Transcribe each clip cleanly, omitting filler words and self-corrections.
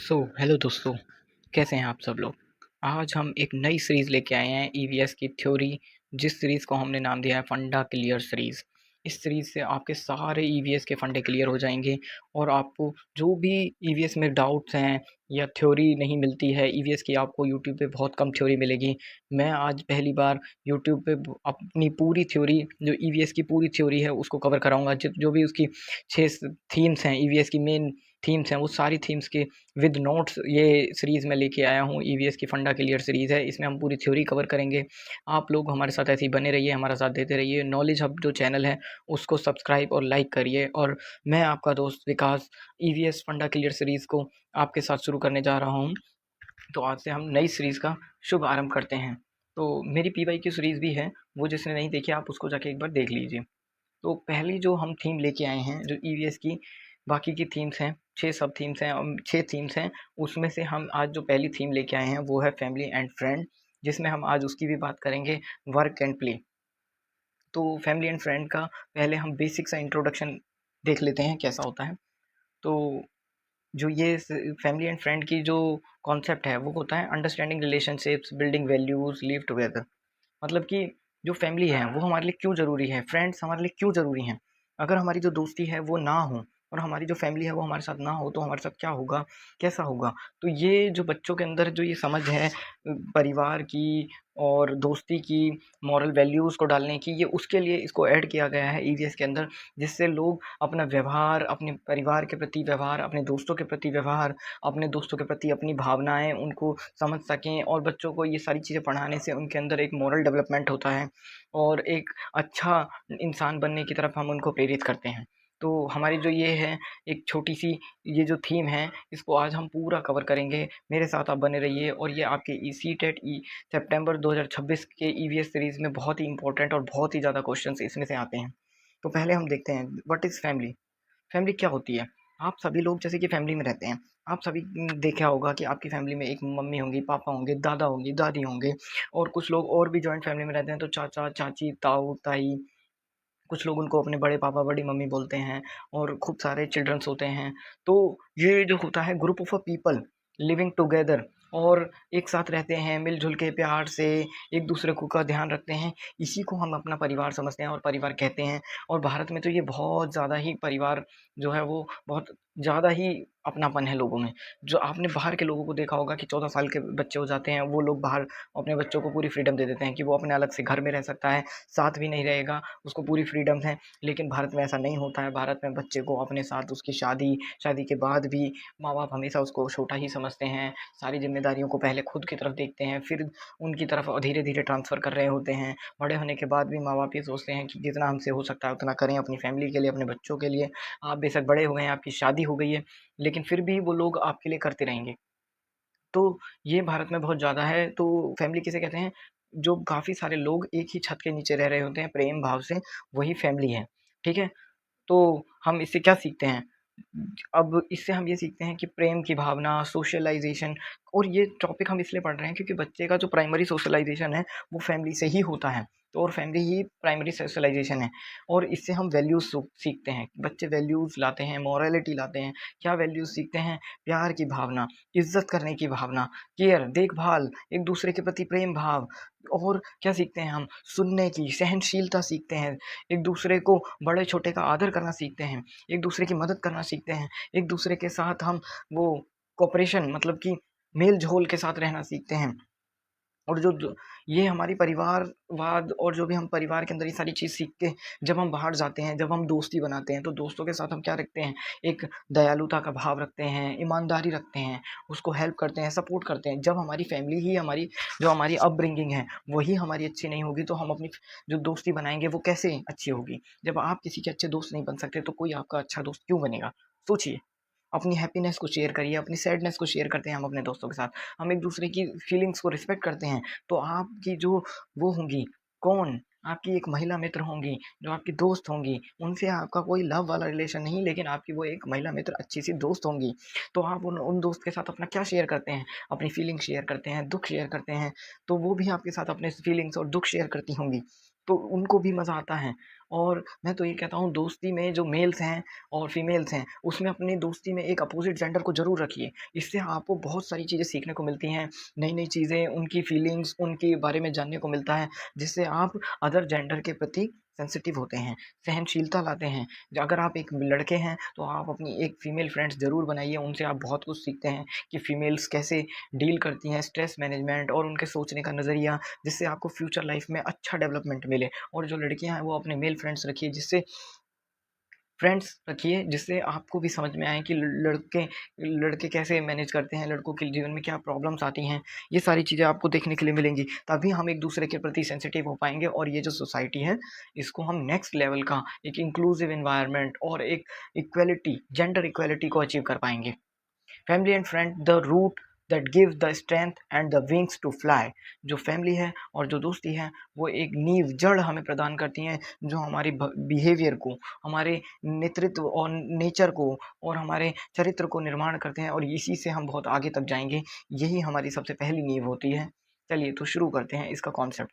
Hello दोस्तों, कैसे हैं आप सब लोग। आज हम एक नई सीरीज़ लेके आए हैं ईवीएस की थ्योरी, जिस सीरीज़ को हमने नाम दिया है फंडा क्लियर सीरीज़। इस सीरीज़ से आपके सारे ईवीएस के फंडे क्लियर हो जाएंगे और आपको जो भी ईवीएस में डाउट्स हैं या थ्योरी नहीं मिलती है ईवीएस की, आपको यूट्यूब पे बहुत कम थ्योरी मिलेगी। मैं आज पहली बार यूट्यूब पे अपनी पूरी थ्योरी, जो ईवीएस की पूरी थ्योरी है उसको कवर कराऊंगा। जो भी उसकी 6 थीम्स हैं, ईवीएस की मेन थीम्स हैं, वो सारी थीम्स के विद नोट्स ये सीरीज़ मैं लेके आया हूँ। ईवीएस की फंडा क्लियर सीरीज़ है, इसमें हम पूरी थ्योरी कवर करेंगे। आप लोग हमारे साथ ऐसे ही बने रहिए, हमारा साथ देते रहिए। नॉलेज हब जो चैनल है उसको सब्सक्राइब और लाइक करिए। और मैं आपका दोस्त विकास ईवीएस फंडा क्लियर सीरीज़ को आपके साथ शुरू करने जा रहा हूँ। तो आज से हम नई सीरीज़ का शुभ आरंभ करते हैं। तो मेरी पीवाई की सीरीज़ भी है, वो जिसने नहीं देखी आप उसको जाके एक बार देख लीजिए। तो पहली जो हम थीम लेके आए हैं, जो ईवीएस की बाकी की थीम्स हैं, 6 सब थीम्स हैं, 6 थीम्स हैं, उसमें से हम आज जो पहली थीम लेके आए हैं वो है फैमिली एंड फ्रेंड, जिसमें हम आज उसकी भी बात करेंगे, वर्क एंड प्ले। तो फैमिली एंड फ्रेंड का पहले हम बेसिक सा इंट्रोडक्शन देख लेते हैं कैसा होता है। तो जो ये फैमिली एंड फ्रेंड की जो कॉन्सेप्ट है वो होता है understanding relationships, building values, live together. मतलब कि जो फैमिली है वो हमारे लिए क्यों ज़रूरी है, फ्रेंड्स हमारे लिए क्यों ज़रूरी हैं। अगर हमारी जो दोस्ती है वो ना हो और हमारी जो फैमिली है वो हमारे साथ ना हो तो हमारे साथ क्या होगा, कैसा होगा। तो ये जो बच्चों के अंदर जो ये समझ है परिवार की और दोस्ती की, मॉरल वैल्यूज़ को डालने की, ये उसके लिए इसको ऐड किया गया है ईवीएस के अंदर, जिससे लोग अपना व्यवहार, अपने परिवार के प्रति व्यवहार, अपने दोस्तों के प्रति व्यवहार, अपने दोस्तों के प्रति अपनी भावनाएं उनको समझ सकें। और बच्चों को ये सारी चीज़ें पढ़ाने से उनके अंदर एक मॉरल डेवलपमेंट होता है और एक अच्छा इंसान बनने की तरफ हम उनको प्रेरित करते हैं। तो हमारी जो ये है एक छोटी सी ये जो थीम है, इसको आज हम पूरा कवर करेंगे। मेरे साथ आप बने रहिए। और ये आपके सीटेट सितंबर 2026 के ईवीएस सीरीज़ में बहुत ही इंपॉर्टेंट और बहुत ही ज़्यादा क्वेश्चंस इसमें से आते हैं। तो पहले हम देखते हैं व्हाट इज़ फैमिली। फैमिली क्या होती है। आप सभी लोग जैसे कि फैमिली में रहते हैं, आप सभी देखा होगा कि आपकी फैमिली में एक मम्मी होंगी, पापा होंगे, दादा होंगी, दादी होंगे। और कुछ लोग और भी जॉइंट फैमिली में रहते हैं, तो चाचा चाची, ताऊ ताई, कुछ लोग उनको अपने बड़े पापा बड़ी मम्मी बोलते हैं। और खूब सारे चिल्ड्रंस होते हैं। तो ये जो होता है group of a people living together, और एक साथ रहते हैं मिलजुल के प्यार से, एक दूसरे को का ध्यान रखते हैं। इसी को हम अपना परिवार समझते हैं और परिवार कहते हैं। और भारत में तो ये बहुत ज़्यादा ही परिवार जो है वो बहुत ज़्यादा ही अपनापन है लोगों में। जो आपने बाहर के लोगों को देखा होगा कि 14 साल के बच्चे हो जाते हैं, वो लोग बाहर अपने बच्चों को पूरी फ्रीडम दे देते हैं कि वो अपने अलग से घर में रह सकता है, साथ भी नहीं रहेगा, उसको पूरी फ्रीडम है। लेकिन भारत में ऐसा नहीं होता है। भारत में बच्चे को अपने साथ उसकी शादी के बाद भी माँ-बाप हमेशा उसको छोटा ही समझते हैं। सारी ज़िम्मेदारियों को पहले खुद की तरफ देखते हैं, फिर उनकी तरफ धीरे-धीरे ट्रांसफ़र कर रहे होते हैं। बड़े होने के बाद भी माँ-बाप ये सोचते हैं कि जितना हमसे हो सकता है उतना करें अपनी फ़ैमिली के लिए, अपने बच्चों के लिए। आप बेशक बड़े हो गए हैं, आपकी शादी हो गई है, लेकिन फिर भी वो लोग आपके लिए करते रहेंगे। तो ये भारत में बहुत ज़्यादा है। तो फैमिली किसे कहते हैं? जो काफ़ी सारे लोग एक ही छत के नीचे रह रहे होते हैं प्रेम भाव से, वही फैमिली है। ठीक है? तो हम इससे क्या सीखते हैं? अब इससे हम ये सीखते हैं कि प्रेम की भावना, सोशलाइज़ेशन। और ये टॉपिक हम इसलिए पढ़ रहे हैं क्योंकि बच्चे का जो प्राइमरी सोशलाइज़ेशन है, वो फैमिली से ही होता है। तो और फैमिली ही प्राइमरी सोशलाइज़ेशन है। और इससे हम वैल्यूज़ सीखते हैं। बच्चे वैल्यूज़ लाते हैं, मोरालिटी लाते हैं। क्या वैल्यूज़ सीखते हैं? प्यार की भावना, इज़्ज़त करने की भावना, केयर, देखभाल, एक दूसरे के प्रति प्रेम भाव। और क्या सीखते हैं हम? सुनने की, सहनशीलता सीखते हैं। एक दूसरे को बड़े-छोटे का आदर करना सीखते हैं। एक दूसरे की मदद करना सीखते हैं। एक दूसरे के साथ हम वो कोऑपरेशन, मतलब कि मेल-झोल के साथ रहना सीखते हैं। और जो ये हमारी परिवारवाद, और जो भी हम परिवार के अंदर ये सारी चीज़ सीख के जब हम बाहर जाते हैं, जब हम दोस्ती बनाते हैं, तो दोस्तों के साथ हम क्या रखते हैं? एक दयालुता का भाव रखते हैं, ईमानदारी रखते हैं, उसको हेल्प करते हैं, सपोर्ट करते हैं। जब हमारी फैमिली ही हमारी जो हमारी अपब्रिंगिंग है, वही हमारी अच्छी नहीं होगी, तो हम अपनी जो दोस्ती बनाएँगे वो कैसे अच्छी होगी? जब आप किसी के अच्छे दोस्त नहीं बन सकते, तो कोई आपका अच्छा दोस्त क्यों बनेगा? सोचिए। अपनी हैप्पीनेस को शेयर करिए, अपनी सैडनेस को शेयर करते हैं हम अपने दोस्तों के साथ। हम एक-दूसरे की फीलिंग्स को रिस्पेक्ट करते हैं। तो आपकी जो वो होंगी, कौन? आपकी एक महिला मित्र होंगी, जो आपकी दोस्त होंगी, उनसे आपका कोई लव वाला रिलेशन नहीं, लेकिन आपकी वो एक महिला मित्र अच्छी-सी दोस्त होंगी। तो आप उन दोस्त के साथ अपना क्या शेयर करते हैं? अपनी फीलिंग्स शेयर करते हैं, दुःख शेयर करते हैं, तो वो भी आपके साथ अपने फीलिंग्स और दुःख शेयर करती होंगी। तो उनको भी मज़ा आता है। और मैं तो ये कहता हूँ दोस्ती में जो मेल्स हैं और फीमेल्स हैं, उसमें अपनी दोस्ती में एक अपोज़िट जेंडर को ज़रूर रखिए। इससे आपको बहुत सारी चीज़ें सीखने को मिलती हैं, नई-नई चीज़ें, उनकी फीलिंग्स, उनके बारे में जानने को मिलता है, जिससे आप अदर जेंडर के प्रति सेंसिटिव होते हैं, सहनशीलता लाते हैं। अगर आप एक लड़के हैं, तो आप अपनी एक फीमेल फ्रेंड्स ज़रूर बनाइए, उनसे आप बहुत कुछ सीखते हैं कि फीमेल्स कैसे डील करती हैं, स्ट्रेस मैनेजमेंट और उनके सोचने का नज़रिया, जिससे आपको फ्यूचर लाइफ में अच्छा डेवलपमेंट मिले। और जो लड़कियां हैं वो अपने मेल फ्रेंड्स रखिए जिससे आपको भी समझ में आए कि लड़के लड़के कैसे मैनेज करते हैं, लड़कों के जीवन में क्या प्रॉब्लम्स आती हैं। ये सारी चीज़ें आपको देखने के लिए मिलेंगी, तभी हम एक दूसरे के प्रति सेंसिटिव हो पाएंगे और ये जो सोसाइटी है इसको हम नेक्स्ट लेवल का एक इंक्लूसिव इन्वायरमेंट और एक इक्वलिटी, जेंडर इक्वलिटी को अचीव कर पाएंगे। Family and friend the root that give the strength and the wings to fly. जो फैमिली है और जो दोस्ती है वो एक नींव जड़ हमें प्रदान करती हैं, जो हमारी बिहेवियर को, हमारे नेतृत्व और नेचर को और हमारे चरित्र को निर्माण करते हैं और इसी से हम बहुत आगे तक जाएंगे। यही हमारी सबसे पहली नींव होती है। चलिए तो शुरू करते हैं इसका कॉन्सेप्ट।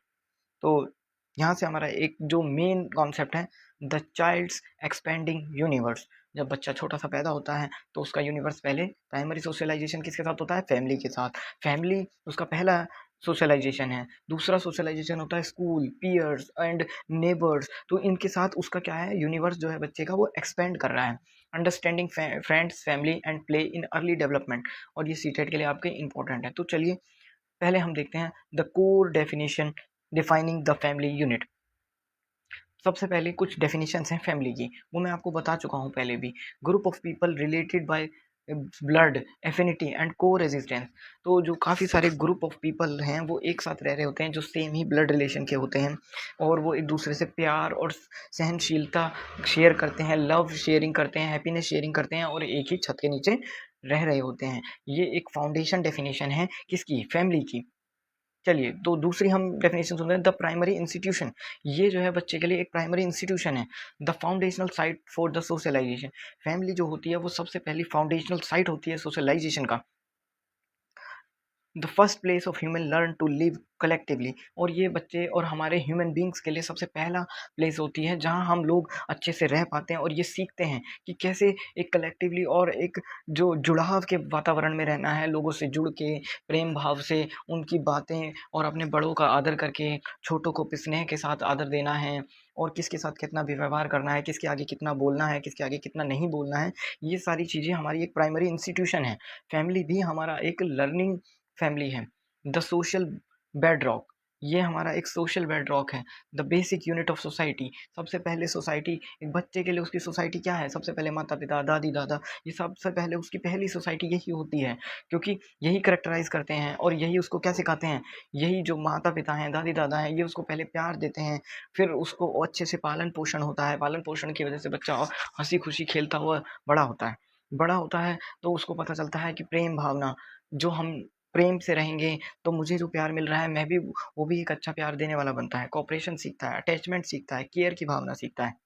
तो यहाँ से हमारा एक जो मेन कॉन्सेप्ट है, द चाइल्ड्स एक्सपेंडिंग यूनिवर्स। जब बच्चा छोटा सा पैदा होता है तो उसका यूनिवर्स पहले प्राइमरी सोशलाइजेशन किसके साथ होता है? फैमिली के साथ। फैमिली उसका पहला सोशलाइजेशन है। दूसरा सोशलाइजेशन होता है स्कूल, पीयर्स एंड नेबर्स। तो इनके साथ उसका क्या है, यूनिवर्स जो है बच्चे का वो एक्सपेंड कर रहा है। Understanding friends, family and play in early development. और ये सीटेट के लिए आपके इंपॉर्टेंट है। तो चलिए पहले हम देखते हैं the core definition defining the family unit. सबसे पहले कुछ डेफिनेशंस हैं फैमिली की, वो मैं आपको बता चुका हूँ पहले भी। Group of people related by blood, affinity and को रेजिस्टेंस। तो जो काफ़ी सारे ग्रुप ऑफ पीपल हैं वो एक साथ रह रहे होते हैं, जो सेम ही ब्लड रिलेशन के होते हैं और वो एक दूसरे से प्यार और सहनशीलता शेयर करते हैं, लव शेयरिंग करते हैं, हैप्पीनेस शेयरिंग करते हैं और एक ही छत के नीचे रह रहे होते हैं। ये एक फाउंडेशन डेफिनेशन है किसकी? फैमिली की। चलिए, तो दूसरी हम डेफिनेशन सुनते हैं, द प्राइमरी इंस्टीट्यूशन। ये जो है बच्चे के लिए एक प्राइमरी इंस्टीट्यूशन है। The foundational site for the socialization. Family जो होती है वो सबसे पहली फाउंडेशनल साइट होती है सोशलाइजेशन का। The first place of human learn to live collectively. और ये बच्चे और हमारे ह्यूमन बींग्स के लिए सबसे पहला प्लेस होती है जहाँ हम लोग अच्छे से रह पाते हैं और ये सीखते हैं कि कैसे एक कलेक्टिवली और एक जो जुड़ाव के वातावरण में रहना है, लोगों से जुड़ के प्रेम भाव से उनकी बातें और अपने बड़ों का आदर करके छोटों को स्नेह के साथ आदर देना है और किसके साथ कितना भी व्यवहार करना है, किसके आगे कितना बोलना है, किसके आगे कितना नहीं बोलना है। ये सारी चीज़ें हमारी एक प्राइमरी इंस्टीट्यूशन है। फैमिली भी हमारा एक लर्निंग फैमिली है। The social bedrock. ये हमारा एक सोशल बेडरॉक है। The basic unit of society. सबसे पहले सोसाइटी, एक बच्चे के लिए उसकी सोसाइटी क्या है? सबसे पहले माता पिता, दादी दादा, ये सबसे पहले उसकी पहली सोसाइटी यही होती है, क्योंकि यही करेक्टराइज करते हैं और यही उसको क्या सिखाते हैं। यही जो माता पिता हैं, दादी दादा हैं, ये उसको पहले प्यार देते हैं, फिर उसको अच्छे से पालन पोषण होता है। पालन पोषण की वजह से बच्चा हंसी खुशी खेलता हुआ बड़ा होता है। बड़ा होता है तो उसको पता चलता है कि प्रेम भावना, जो हम प्रेम से रहेंगे तो मुझे जो प्यार मिल रहा है मैं भी वो भी एक अच्छा प्यार देने वाला बनता है। कोऑपरेशन सीखता है, अटैचमेंट सीखता है, केयर की भावना सीखता है।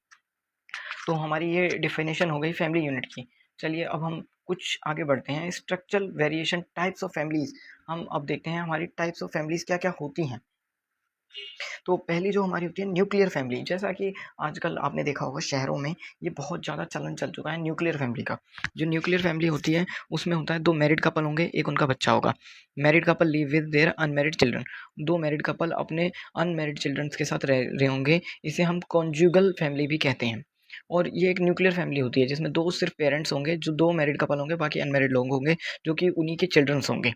तो हमारी ये डेफिनेशन हो गई फैमिली यूनिट की। चलिए अब हम कुछ आगे बढ़ते हैं। Structural variation, types of families. हम अब देखते हैं हमारी टाइप्स ऑफ फैमिलीज क्या क्या होती हैं। तो पहली जो हमारी होती है न्यूक्लियर फैमिली। जैसा कि आजकल आपने देखा होगा शहरों में ये बहुत ज़्यादा चलन चल चुका है न्यूक्लियर फैमिली का। जो न्यूक्लियर फैमिली होती है उसमें होता है दो मैरिड कपल होंगे, एक उनका बच्चा होगा। Married couple live with their unmarried children. दो मैरिड कपल अपने अनमैरिड चिल्ड्रन के साथ रह रहे होंगे। इसे हम कॉन्जुगल फैमिली भी कहते हैं। और ये एक न्यूक्लियर फैमिली होती है जिसमें दो सिर्फ पेरेंट्स होंगे, जो दो मैरिड कपल होंगे, बाकी अनमैरिड लोग होंगे जो कि उन्हीं के चिल्ड्रंस होंगे।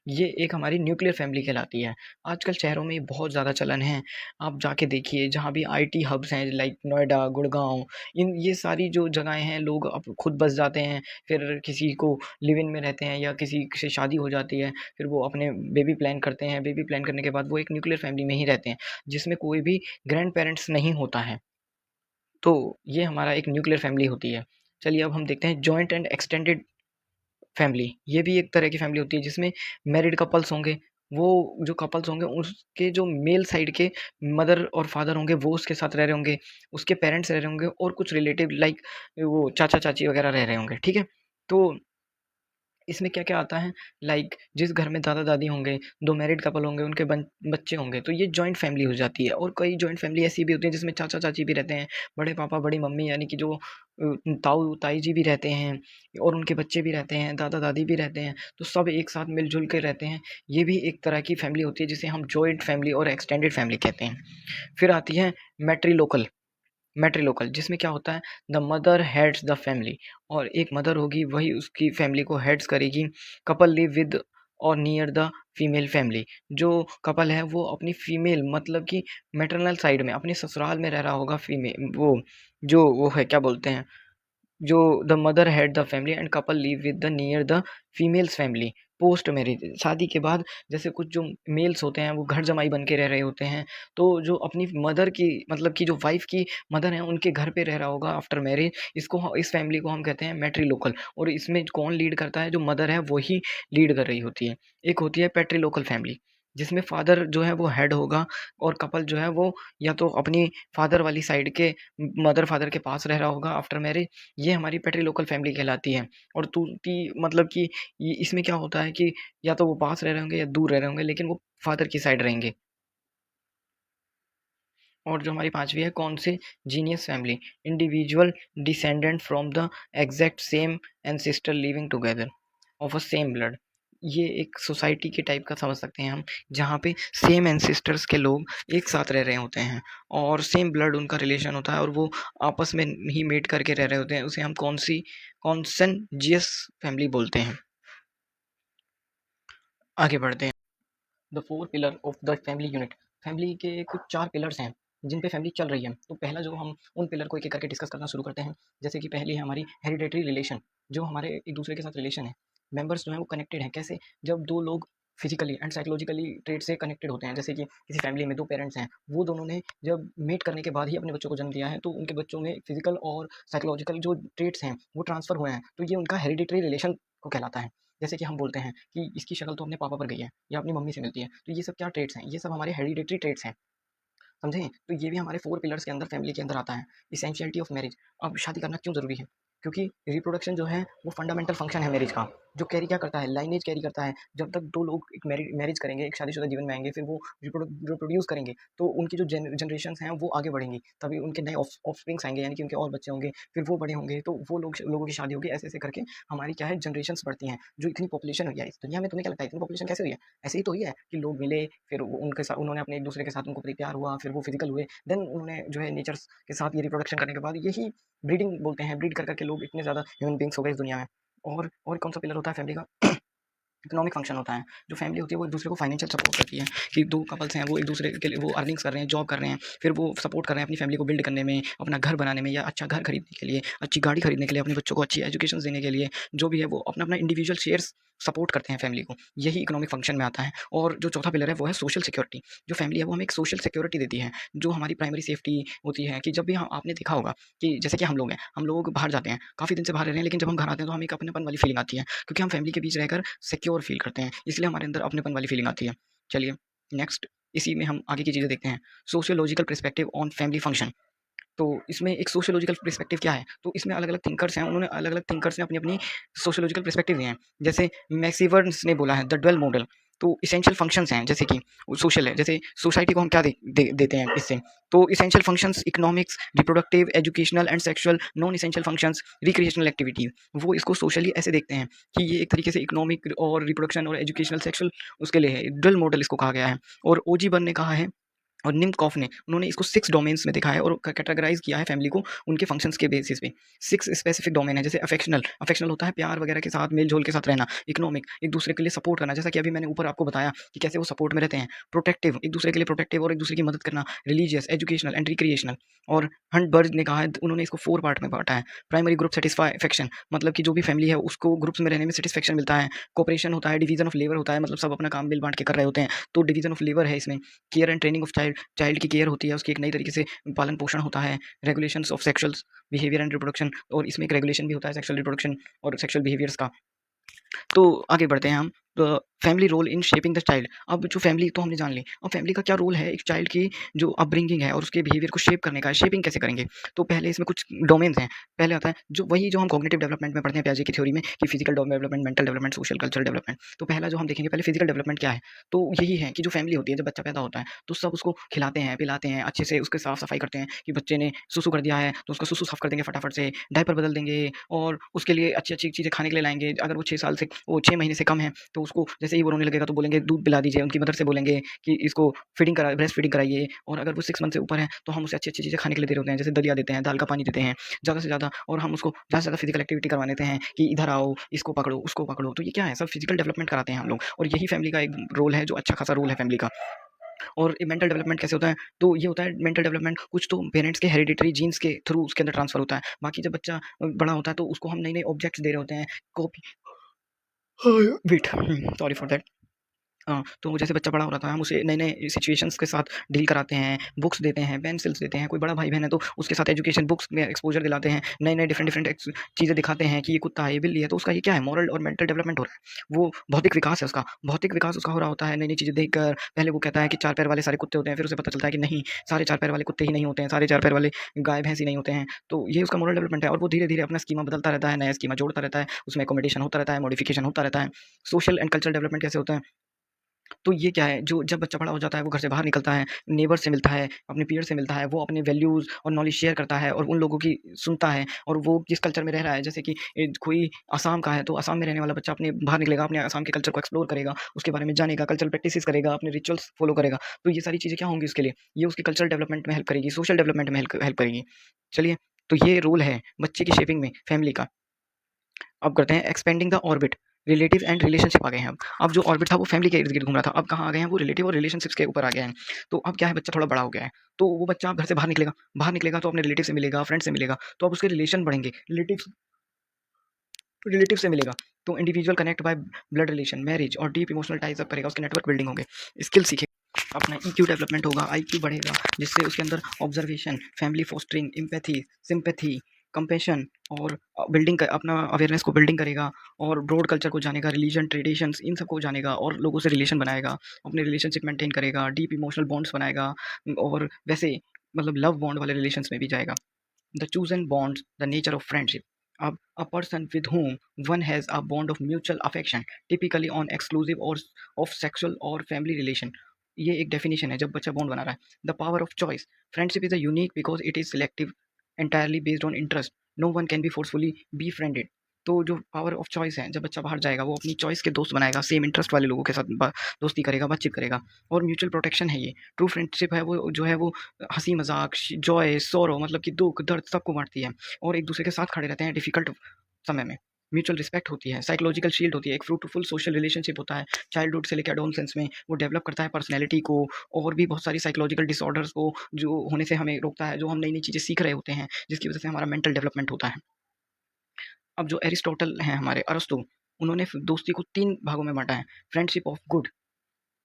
ये एक हमारी न्यूक्लियर फैमिली कहलाती है। आजकल शहरों में ये बहुत ज़्यादा चलन है। आप जाके देखिए जहाँ भी आईटी हब्स हैं लाइक नोएडा, गुड़गाँव, इन ये सारी जो जगहें हैं, लोग अब खुद बस जाते हैं, फिर किसी को लिव इन में रहते हैं या किसी से शादी हो जाती है, फिर वो अपने बेबी प्लान करते हैं। बेबी प्लान करने के बाद वो एक न्यूक्लियर फैमिली में ही रहते हैं, जिसमें कोई भी ग्रैंड पेरेंट्स नहीं होता है। तो ये हमारा एक न्यूक्लियर फैमिली होती है। चलिए अब हम देखते हैं जॉइंट एंड एक्सटेंडेड फैमिली। ये भी एक तरह की फैमिली होती है जिसमें मैरिड कपल्स होंगे। वो जो कपल्स होंगे उसके जो मेल साइड के मदर और फादर होंगे वो उसके साथ रह रहे होंगे, उसके पेरेंट्स रह रहे होंगे और कुछ रिलेटिव लाइक वो चाचा चाची वगैरह रह रहे होंगे। ठीक है, तो इसमें क्या-क्या आता है, लाइक जिस घर में दादा-दादी होंगे, 2 मैरिड कपल होंगे, उनके बच्चे होंगे, तो ये जॉइंट फैमिली हो जाती है। और कई जॉइंट फैमिली ऐसी भी होती है जिसमें चाचा-चाची भी रहते हैं, बड़े पापा, बड़ी मम्मी यानी कि जो ताऊ-ताई जी भी रहते हैं और उनके बच्चे भी रहते हैं, दादा-दादी भी रहते हैं, तो सब एक साथ मिल-जुल के रहते हैं। ये भी एक तरह की फैमिली होती है जिसे हम जॉइंट फैमिली और एक्सटेंडेड फैमिली कहते हैं। फिर आती है मैट्रिलोकल। मैट्रिलोकल जिसमें क्या होता है, the mother heads the family, और एक मदर होगी वही उसकी फैमिली को हेड्स करेगी। कपल लिव विद और नियर द फीमेल फैमिली, जो कपल है वो अपनी फीमेल मतलब कि मैटरनल साइड में अपने ससुराल में रह रहा होगा, फीमेल वो है क्या बोलते हैं, जो the mother had the family and couple live with the near the females family post marriage. शादी के बाद जैसे कुछ जो मेल्स होते हैं वो घर जमाई बन के रह रहे होते हैं, तो जो अपनी मदर की मतलब कि जो वाइफ की मदर है उनके घर पे रह रहा होगा आफ्टर मैरिज, इस फैमिली को हम कहते हैं मैट्रिलोकल। और इसमें कौन लीड करता है, जो मदर है वही लीड कर रही होती है। एक होती है पैट्रिलोकल फैमिली जिसमें फादर जो है वो हेड होगा और कपल जो है वो या तो अपनी फादर वाली साइड के मदर फादर के पास रह रहा होगा आफ्टर मैरिज। ये हमारी पैट्रिलोकल फैमिली कहलाती है। और दूसरी मतलब कि इसमें क्या होता है कि या तो वो पास रह रहे होंगे या दूर रह रहे होंगे, लेकिन वो फादर की साइड रहेंगे। और जो हमारी पांचवी है कौन से, genius family, individual descendant from the exact same ancestor living together of a same blood. ये एक सोसाइटी के टाइप का समझ सकते हैं हम, जहाँ पे सेम एंसेस्टर्स के लोग एक साथ रह रहे होते हैं और सेम ब्लड उनका रिलेशन होता है और वो आपस में ही मेट करके रह रहे होते हैं। उसे हम कॉन्सेंजियस फैमिली बोलते हैं। आगे बढ़ते हैं। The four pillar of the family unit. Family के कुछ 4 पिलर्स हैं जिन पे फैमिली चल रही है। तो पहला जो हम उन पिलर को एक-एक करके डिस्कस करना शुरू करते हैं। जैसे कि पहली है हमारी हेरिडेटरी रिलेशन, जो हमारे एक दूसरे के साथ रिलेशन है। मेंबर्स जो हैं वो कनेक्टेड हैं। कैसे? जब 2 लोग फिजिकली एंड साइकोलॉजिकली ट्रेट से कनेक्टेड होते हैं। जैसे कि किसी फैमिली में 2 पेरेंट्स हैं, वो दोनों ने जब मीट करने के बाद ही अपने बच्चों को जन्म दिया है, तो उनके बच्चों में फिजिकल और साइकोलॉजिकल जो ट्रेट्स हैं वो ट्रांसफ़र हुए हैं। तो ये उनका हेरिडेटरी रिलेशन को कहलाता है। जैसे कि हम बोलते हैं कि इसकी शक्ल तो अपने पापा पर गई है या अपनी मम्मी से मिलती है। तो ये सब क्या ट्रेट्स हैं? ये सब हमारे हेरिडेटरी ट्रेट्स हैं। समझे? तो ये भी हमारे 4 पिलर्स के अंदर फैमिली के अंदर आता है। Essentiality of marriage. अब शादी करना क्यों ज़रूरी है? क्योंकि रिप्रोडक्शन जो है वो फंडामेंटल फंक्शन है मैरिज का, जो कैरी क्या करता है, लाइनेज कैरी करता है। जब तक 2 लोग एक मैरिज करेंगे, एक शादीशुदा जीवन में आएँगे, फिर वो रिप्रोड्यूस करेंगे, तो उनकी जो जनरेशंस हैं वो आगे बढ़ेंगी। तभी उनके नए ऑफस्प्रिंग्स आएँगे, यानी कि उनके और बच्चे होंगे, फिर वो बड़े होंगे, तो वो लोगों की शादी होगी। ऐसे-ऐसे करके हमारी क्या है, जनरेशंस बढ़ती हैं। जो इतनी पॉपुलेशन हुई है इस दुनिया में, तुम्हें क्या लगता है इतनी पॉपुलेशन कैसे हुई है? ऐसे ही तो हुई है कि लोग मिले, फिर उनके साथ उन्होंने अपने एक-दूसरे के साथ उनको प्यार हुआ, फिर वो फिजिकल हुए, देन उन्होंने जो है नेचर्स के साथ ये रिप्रोडक्शन करने के बाद यही ब्रीडिंग बोलते हैं, ब्रीड कर के लोग इतने ज़्यादा ह्यूमन बीइंग्स हो गए इस दुनिया में। और कौन सा पिलर होता है फैमिली का? इकोनॉमिक फंक्शन होता है। जो फैमिली होती है वो एक दूसरे को फाइनेंशियल सपोर्ट करती है, कि 2 कपल्स हैं वो एक दूसरे के लिए वो अर्निंग्स कर रहे हैं, जॉब कर रहे हैं, फिर वो सपोर्ट कर रहे हैं अपनी फैमिली को बिल्ड करने में, अपना घर बनाने में, या अच्छा घर खरीदने के लिए, अच्छी गाड़ी खरीदने के लिए, अपने बच्चों को अच्छी एजुकेशन देने के लिए, जो भी है वो अपना-अपना इंडिविजुअल शेयर्स सपोर्ट करते हैं फैमिली को। यही इकोनॉमिक फंक्शन में आता है। और जो चौथा पिलर है वो है सोशल सिक्योरिटी। जो फैमिली है वो हमें एक सोशल सिक्योरिटी देती है, जो हमारी प्राइमरी सेफ्टी होती है, कि जब भी हम आपने देखा होगा कि जैसे कि हम लोग हैं, हम लोग बाहर जाते हैं, काफ़ी दिन से बाहर रह रहे हैं, लेकिन जब हम घर आते हैं तो हमें एक अपनेपन वाली फीलिंग आती है, क्योंकि हम फैमिली के बीच रहकर सिक्योर फील करते हैं, इसलिए हमारे अंदर अपनेपन वाली फीलिंग आती है। चलिए नेक्स्ट, इसी में हम आगे की चीज़ें देखते हैं। Sociological perspective on family function. तो इसमें एक सोशियोलॉजिकल पर्सपेक्टिव क्या है? तो इसमें अलग-अलग थिंकर्स हैं, उन्होंने अलग-अलग थिंकर्स ने अपनी-अपनी सोशियोलॉजिकल पर्सपेक्टिव दिए हैं। जैसे मैक्सिवर्न्स ने बोला है द ड्वेल मॉडल। तो एसेंशियल फंक्शंस हैं, जैसे कि सोशल है, जैसे सोसाइटी को हम क्या देते हैं इससे। तो essential functions economics, reproductive, educational and sexual, non essential functions, recreational activities. वो इसको सोशली ऐसे देखते हैं कि ये एक तरीके से इकोनॉमिक और रिप्रोडक्शन और एजुकेशनल, सेक्सुअल उसके लिए है। ड्वेल मॉडल इसको कहा गया है। और ओजी बर्न ने कहा है और निम्कोफ ने, उन्होंने इसको 6 डोमेन्स में दिखाया है और कैटेगराइज़ किया है फैमिली को उनके फंक्शंस के बेसिस पे। 6 स्पेसिफिक डोमेन है, जैसे अफेक्शनल होता है प्यार वगैरह के साथ मेल-जोल के साथ रहना। इकोनॉमिक, एक दूसरे के लिए सपोर्ट करना, जैसा कि अभी मैंने ऊपर आपको बताया कि कैसे वो सपोर्ट में रहते हैं। प्रोटेक्टिव, एक दूसरे के लिए प्रोटेक्टिव और एक दूसरे की मदद करना। Religious, educational and recreational. और हंटबर्ग ने कहा है, उन्होंने इसको 4 पार्ट में बाँटा है। प्राइमरी ग्रुप सैटिस्फैक्शन, मतलब कि जो भी फैमिली है उसको ग्रुप्स में रहने में सैटिस्फैक्शन मिलता है। कोऑपरेशन होता है, डिवीज़न ऑफ लेबर होता है, मतलब सब अपना काम मिल-बाँट के कर रहे होते हैं, तो डिवीज़न ऑफ लेबर है इसमें। Care and training of child, child की केयर होती है, उसकी एक नई तरीके से पालन-पोषण होता है। Regulations of sexuals behaviour and reproduction, और इसमें एक रेगुलेशन भी होता है सेक्सुअल रिप्रोडक्शन और सेक्सुअल बिहेवियर्स का। तो आगे बढ़ते हैं हम। तो family role in shaping the child. अब जो फैमिली तो हमने जान ली, अब फैमिली का क्या रोल है एक चाइल्ड की जो अपब्रिंगिंग है और उसके बिहेवियर को शेप करने का है, शेपिंग कैसे करेंगे। तो पहले इसमें कुछ डोमेन्स हैं। पहले आता है जो वही जो हम कॉग्निटिव डेवलपमेंट में पढ़ते हैं पियाजे की थ्योरी में कि physical development, mental development, social cultural development. तो पहला जो हम देखेंगे पहले फिजिकल डेवलपमेंट क्या है। तो यही है कि जो फैमिली होती है जब बच्चा पैदा होता है तो सब उसको खिलाते हैं पिलाते हैं अच्छे से, उसके साफ सफाई करते हैं कि बच्चे ने सुसु कर दिया है तो उसका सुसु साफ कर देंगे फटाफट से, डायपर बदल देंगे और उसके लिए अच्छी अच्छी चीज़ें खाने के लिए लाएंगे। अगर वो 6 साल से वो 6 महीने से कम है तो उसको जैसे ही वो रोने लगेगा तो बोलेंगे दूध पिला दीजिए, उनकी मदर से बोलेंगे कि इसको फीडिंग करा ब्रेस्ट फीडिंग कराइए। और अगर वो 6 मंथ से ऊपर है तो हम उसे अच्छी अच्छी चीज़ें खाने के लिए दे रहे होते हैं, जैसे दलिया देते हैं, दाल का पानी देते हैं ज़्यादा से ज़्यादा, और हम उसको ज़्यादा से ज़्यादा फिजिकल एक्टिविटी करवा देते हैं कि इधर आओ, इसको पकड़ो, उसको पकड़ो। तो ये क्या है, सब फिजिकल डेवलपमेंट कराते हैं हम लोग, और यही फैमिली का एक रोल है जो अच्छा खासा रोल है फैमिली का। और मेंटल डेवलपमेंट कैसे होता है, तो ये होता है मेंटल डेवलपमेंट कुछ तो पेरेंट्स के हेरिडिटरी जीन्स के थ्रू उसके अंदर ट्रांसफर होता है। बाकी जब बच्चा बड़ा होता है तो उसको हम नए नए ऑब्जेक्ट्स दे रहे होते हैं, copy wait sorry for that. तो जैसे बच्चा बड़ा हो रहा था हम उसे नए-नए सिचुएशंस के साथ डील कराते हैं, बुक्स देते हैं, पेंसिल्स देते हैं, कोई बड़ा भाई-बहन है तो उसके साथ एजुकेशन बुक्स में एक्सपोज़र दिलाते हैं, नए-नए डिफरेंट-डिफरेंट चीज़ें दिखाते हैं कि ये कुत्ता है, ये बिल्ली है, तो उसका ये क्या है मोरल और मेंटल डेवलपमेंट हो रहा है। वो भौतिक विकास है उसका, भौतिक विकास उसका हो रहा होता है नई-नई चीज़ें देखकर। पहले वो कहता है कि 4 पैर वाले सारे कुत्ते होते हैं, फिर उसे पता चलता है कि नहीं, सारे 4 पैर वाले कुत्ते ही नहीं होते हैं, सारे 4 पैर वाले गाय-भैंस ही नहीं होते हैं। तो ये उसका मोरल डेवलपमेंट है और वो धीरे-धीरे अपना स्कीमा बदलता रहता है, नया स्कीमा जोड़ता रहता है, उसमें अकोमोडेशन होता रहता है, मॉडिफिकेशन होता रहता है। सोशल एंड कल्चरल डेवलपमेंट कैसे होता है, तो ये क्या है, जो जब बच्चा बड़ा हो जाता है, वो घर से बाहर निकलता है, नेबर से मिलता है, अपने पीयर से मिलता है, वो अपने वैल्यूज़ और नॉलेज शेयर करता है और उन लोगों की सुनता है और वो जिस कल्चर में रह रहा है, जैसे कि कोई असम का है, तो असम में रहने वाला बच्चा अपने बाहर निकलेगा, अपने असम के कल्चर को एक्सप्लोर करेगा, उसके बारे में जानेगा, कल्चरल प्रैक्टिसेस करेगा, अपने रिचुअल्स फॉलो करेगा। तो ये सारी चीज़ें क्या होंगी उसके लिए, ये उसकी कल्चरल डेवलपमेंट में हेल्प करेगी, सोशल डेवलपमेंट में हेल्प करेगी। चलिए, तो ये रोल है बच्चे की शेपिंग में फैमिली का। अब करते हैं expanding the orbit, relative and relationship आ गए हैं अब जो ऑर्बिट था वो फैमिली के इर्द गिर्द घूम रहा था, अब कहाँ आ गए हैं, वो रिलेटिव और रिलेशनशिप्स के ऊपर आ गया है। तो अब क्या है, बच्चा थोड़ा बड़ा हो गया है, तो वो बच्चा अब घर से बाहर निकलेगा तो अपने रिलेटिव से मिलेगा, फ्रेंड से मिलेगा, तो अब उसके रिलेशन बढ़ेंगे, रिलेटिव से मिलेगा तो individual connect by blood relation, marriage और डीप इमोशनल टाइज अप करेगा, उसके नेटवर्क बिल्डिंग होंगे, स्किल सीखेगा, अपना ईक्यू डेवलपमेंट होगा, आईक्यू बढ़ेगा, जिससे उसके अंदर observation, family fostering, empathy, sympathy, compassion और बिल्डिंग अपना अवेयरनेस को बिल्डिंग करेगा और ब्रॉड कल्चर को जानेगा, रिलीजन, ट्रेडिशंस, इन सबको जानेगा और लोगों से रिलेशन बनाएगा, अपने रिलेशनशिप मेंटेन करेगा, डीप इमोशनल बॉन्ड्स बनाएगा और वैसे मतलब लव बॉन्ड वाले रिलेशंस में भी जाएगा। The chosen bonds, the nature of friendship. A person with whom one has a bond of mutual affection, typically on exclusive or of sexual or family relation. ये एक डेफिनेशन है जब बच्चा bond बना रहा है। The power of choice, friendship is a unique because it is selective entirely based on interest, no one can be forcefully be friended. तो जो पावर ऑफ चॉइस है, जब बच्चा बाहर जाएगा वो अपनी चॉइस के दोस्त बनाएगा, सेम इंटरेस्ट वाले लोगों के साथ दोस्ती करेगा, बातचीत करेगा। और म्यूचुअल प्रोटेक्शन है ये, ट्रू फ्रेंडशिप है वो जो है वो हंसी मजाक, जॉय, सौरो मतलब कि दुख दर्द सबको बांटती है और एक दूसरे के साथ खड़े रहते हैं डिफिकल्ट समय में। म्यूचुअल रिस्पेक्ट होती है, साइकोलॉजिकल शील्ड होती है, एक फ्रूटफुल सोशल रिलेशनशिप होता है चाइल्डहुड से लेकर एडोलसेंस में, वो डेवलप करता है पर्सनैलिटी को और भी बहुत सारी साइकोलॉजिकल डिसऑर्डर्स को जो होने से हमें रोकता है, जो हम नई नई चीज़ें सीख रहे होते हैं जिसकी वजह से हमारा मेंटल डेवलपमेंट होता है। अब जो एरिस्टोटल हैं हमारे अरस्तु, उन्होंने दोस्ती को 3 भागों में बाँटा है, friendship of good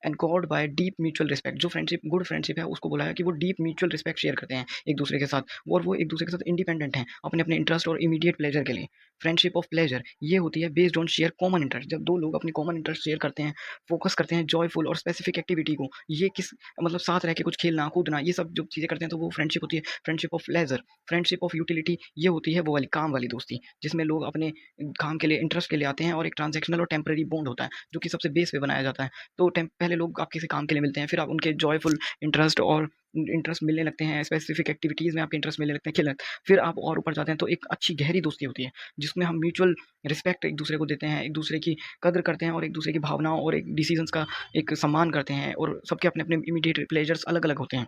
and god by deep mutual respect. जो फ्रेंडशिप गुड फ्रेंडशिप है उसको बोला है कि वो डीप म्यूचुअल रिस्पेक्ट शेयर करते हैं एक दूसरे के साथ और वो एक दूसरे के साथ इंडिपेंडेंट हैं अपने अपने इंटरेस्ट और इमीडिएट प्लेजर के लिए। फ्रेंडशिप ऑफ प्लेजर ये होती है based on share common interest, जब दो लोग अपनी कॉमन इंटरेस्ट शेयर करते हैं, फोकस करते हैं जॉयफुल और स्पेसिफिक एक्टिविटी को, ये किस मतलब साथ रह के कुछ खेलना कूदना ये सब जो चीज़ें करते हैं तो वो फ्रेंडशिप होती है। Friendship of leisure, friendship of utility ये होती है वो वाली काम वाली दोस्ती जिसमें लोग अपने काम के लिए इंटरेस्ट के लिए आते हैं और एक ट्रांजेक्शनल और टेम्पररी बॉन्ड होता है जो कि सबसे बेस पे बनाया जाता है। तो पहले लोग आप किसी काम के लिए मिलते हैं, फिर आप उनके जॉयफुल इंटरेस्ट और इंटरेस्ट मिलने लगते हैं, स्पेसिफिक एक्टिविटीज़ में आपके इंटरेस्ट मिलने लगते हैं, खेलने, फिर आप और ऊपर जाते हैं तो एक अच्छी गहरी दोस्ती होती है जिसमें हम म्यूचुअल रिस्पेक्ट एक दूसरे को देते हैं, एक दूसरे की कद्र करते हैं और एक दूसरे की भावनाओं और एक डिसीजंस का एक सम्मान करते हैं और सबके अपने अपने इमीडिएट प्लेजर्स अलग अलग होते हैं।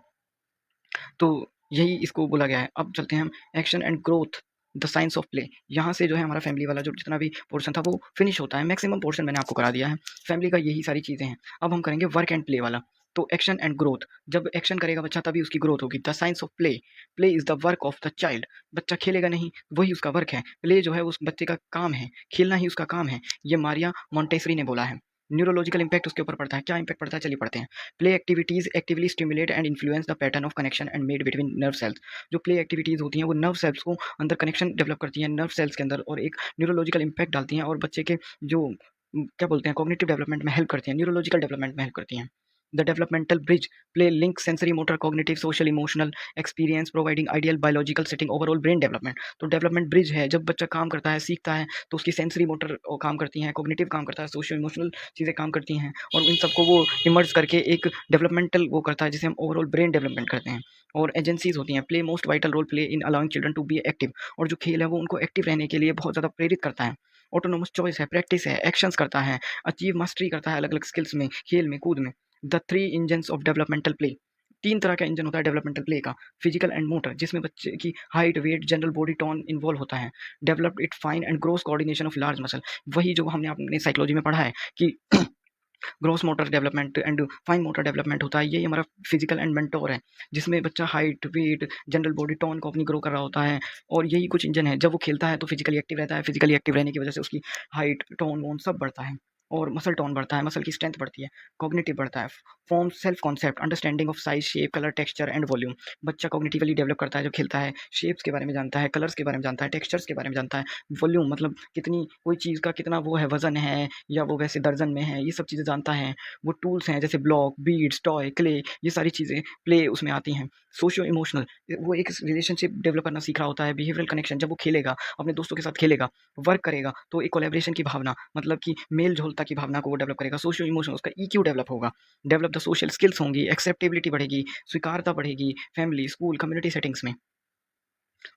तो यही इसको बोला गया है। अब चलते हैं हम action and growth, the science of play. यहाँ से जो है हमारा फैमिली वाला जो जितना भी पोर्शन था वो फिनिश होता है, मैक्सिमम पोर्शन मैंने आपको करा दिया है। फैमिली का यही सारी चीज़ें हैं। अब हम करेंगे वर्क एंड प्ले वाला। तो एक्शन एंड ग्रोथ, जब एक्शन करेगा बच्चा तभी उसकी ग्रोथ होगी। The science of play, play is the work of the child. बच्चा खेलेगा नहीं, वही उसका वर्क है। प्ले जो है उस बच्चे का काम है, खेलना ही उसका काम है। ये मारिया मोंटेसरी ने बोला है। न्यूरोलॉजिकल इम्पैक्ट उसके ऊपर पड़ता है। क्या इम्पैक्ट पड़ता है चलिए पढ़ते हैं। Play activities actively stimulate and influence the pattern of connection and made between nerve cells. जो प्ले एक्टिविटीज़ होती हैं वो नर्व सेल्स को अंदर कनेक्शन डेवलप करती हैं नर्व सेल्स के अंदर और एक न्यूरोलॉजिकल इम्पैक्ट डालती हैं और बच्चे के जो क्या बोलते हैं, कॉग्निटिव डेवलपमेंट में हेल्प करती हैं, न्यूरोलॉजिकल डेवलपमेंट में हेल्प करती हैं। The developmental bridge play link sensory motor cognitive social emotional experience providing ideal biological setting overall brain development. तो डेवलपमेंट ब्रिज है, जब बच्चा काम करता है, सीखता है, तो उसकी सेंसरी मोटर काम करती हैं, कॉग्निटिव काम करता है, सोशल इमोशनल चीज़ें काम करती हैं, और इन सबको वो इमर्ज करके एक डेवलपमेंटल वो करता है जिसे हम ओवरऑल ब्रेन डेवलपमेंट करते हैं। और एजेंसीज होती हैं, play most vital role play in allowing children to be active. और जो खेल है वो उनको एक्टिव रहने के लिए बहुत ज़्यादा प्रेरित करता है। ऑटोनोमस चॉइस है, प्रैक्टिस है, एक्शंस करता है, अचीव मास्टरी करता है अलग अलग स्किल्स में, खेल में, कूद में। The three engines of developmental play, 3 तरह का इंजन होता है डेवलपमेंटल प्ले का। फिजिकल एंड मोटर, जिसमें बच्चे की height, weight, general body tone involve होता है। Developed it fine and gross coordination of large muscle, वही जो हमने अपने साइकोलॉजी में पढ़ा है कि gross motor development and fine motor development होता है, यही हमारा फिजिकल एंड मेंटोर है, जिसमें बच्चा height, weight, general body tone को अपनी ग्रो कर रहा होता है। और यही कुछ इंजन है, जब वो खेलता है तो फिजिकली एक्टिव रहता है, फिजिकली एक्टिव रहने की वजह से उसकी हाइट, टोन वोन सब बढ़ता है, और मसल टोन बढ़ता है, मसल की स्ट्रेंथ बढ़ती है, कॉग्निटिव बढ़ता है, form self concept, understanding of size, shape, colour, texture and volume. बच्चा कॉग्निटिवली डेवलप करता है जब खेलता है, शेप्स के बारे में जानता है, कलर्स के बारे में जानता है, टेक्सचर्स के बारे में जानता है, वॉल्यूम मतलब कितनी कोई चीज़ का कितना वो है, वजन है, या वो वैसे दर्जन में है, ये सब चीज़ें जानता है। वो टूल्स हैं जैसे ब्लॉक, बीड्स, टॉय, क्ले, ये सारी चीज़ें प्ले उसमें आती हैं। सोशियो इमोशनल, वो एक रिलेशनशिप डेवलप करना सीख रहा होता है, बिहेवियरल कनेक्शन, जब वो खेलेगा, अपने दोस्तों के साथ खेलेगा, वर्क करेगा, तो एक कोलैबोरेशन की भावना, मतलब कि मेल-जोलता की भावना को वो डेवलप करेगा। सोशियो इमोशनल, उसका ईक्यू डेवलप होगा, डेवलप द सोशल स्किल्स होंगी, एक्सेप्टेबिलिटी बढ़ेगी, स्वीकारता बढ़ेगी, फैमिली, स्कूल, कम्युनिटी सेटिंग्स में।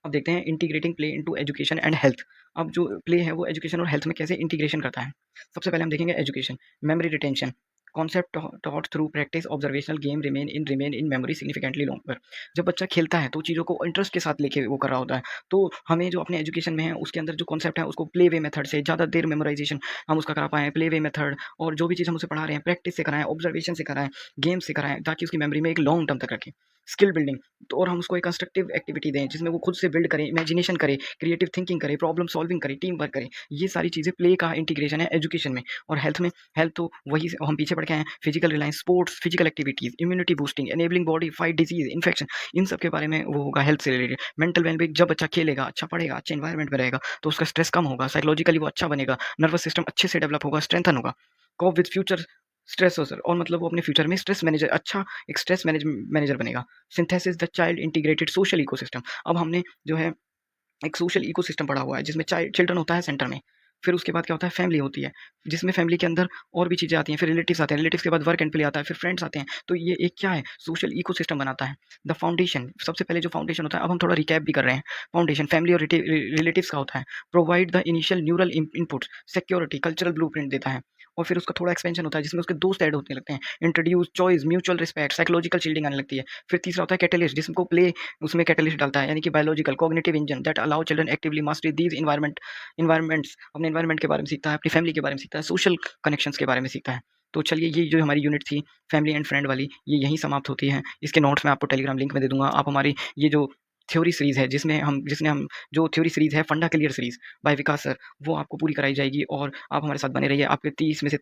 अब देखते हैं integrating play into education and health. अब जो प्ले है वो एजुकेशन और हेल्थ में कैसे इंटीग्रेशन करता है। सबसे पहले हम देखेंगे education, memory retention, concept taught through practice, observational game remain in memory significantly longer. जब बच्चा खेलता है तो चीज़ों को इंटरेस्ट के साथ लेके वो कर रहा होता है, तो हमें जो अपने एजुकेशन में है उसके अंदर जो कॉन्सेप्ट है उसको प्ले वे मेथड से ज़्यादा देर मेमोराइजेशन हम उसका करा पाएँ, प्ले वे मेथड, और जो भी चीज़ हम उसे पढ़ा रहे हैं प्रैक्टिस से कराएं, ऑब्जर्वेशन से कराएं, गेम से कराएं, ताकि उसकी मेमोरी में एक लॉन्ग टर्म तक रखें। स्किल बिल्डिंग, तो और हम उसको एक कंस्ट्रक्टिव एक्टिविटी दें जिसमें वो खुद से बिल्ड करे, इमेजिनेशन करे, क्रिएटिव थिंकिंग करे, प्रॉब्लम सॉल्विंग करे, टीम वर्क करे। ये सारी चीज़ें प्ले का इंटीग्रेशन है एजुकेशन में। और हेल्थ में, हेल्थ तो वही हम पीछे पढ़ के आए हैं, physical reliance, sports, physical activities, immunity boosting, enabling body fight disease, infection, इन सब के बारे में वो होगा हेल्थ से रिलेटेड। मेंटल वेलबींग, जब बच्चा खेलेगा, अच्छा पढ़ेगा, अच्छे एनवायरनमेंट में रहेगा, तो उसका स्ट्रेस कम होगा, साइकोलॉजिकली वो अच्छा बनेगा, नर्वस सिस्टम अच्छे से डेवलप होगा, स्ट्रेंथन होगा, कोप विद फ्यूचर स्ट्रेस हो सर, और मतलब वो अपने फ्यूचर में स्ट्रेस मैनेजर, अच्छा एक स्ट्रेस मैनेजर बनेगा। Synthesis the child integrated social ecosystem. अब हमने जो है एक सोशल इकोसिस्टम पढ़ा हुआ है जिसमें चिल्ड्रन होता है सेंटर में, फिर उसके बाद क्या होता है, फैमिली होती है, जिसमें फैमिली के अंदर और भी चीज़ें आती हैं, फिर रिलेटिव्स आते हैं, रिलेटिव्स के बाद वर्क एंड प्ले आता है, फिर फ्रेंड्स आते हैं। तो ये एक क्या है, सोशल इकोसिस्टम बनाता है। द फाउंडेशन, सबसे पहले जो फाउंडेशन होता है, अब हम थोड़ा रिकैप भी कर रहे हैं। फाउंडेशन फैमिली और रिलेटिव्स का होता है, provide the initial neural input, security, cultural blueprint देता है, और फिर उसका थोड़ा एक्सपेंशन होता है जिसमें उसके दोस्त ऐड होने लगते हैं, introduce choice, mutual respect, psychological shielding आने लगती है। फिर तीसरा होता है कैटलिस्ट, जिसको प्ले उसमें कैटलिस्ट डालता है, यानी कि biological cognitive engine that allow children actively master these environments, अपने इन्वायरमेंट के बारे में सीखता है, अपनी फैमिली के बारे में सीखता है, सोशल कनेक्शंस के बारे में सीखता है। तो चलिए, ये जो हमारी यूनिट थी फैमिली एंड फ्रेंड वाली, ये यहीं समाप्त होती है। इसके नोट्स मैं आपको टेलीग्राम लिंक में दे दूंगा। आप हमारी ये जो थ्योरी सीरीज़ है जिसने हम जो थ्योरी सीरीज़ है फंडा क्लियर सीरीज़ बाय विकास सर, वो आपको पूरी कराई जाएगी, और आप हमारे साथ बने रहिए। आपके 30 में से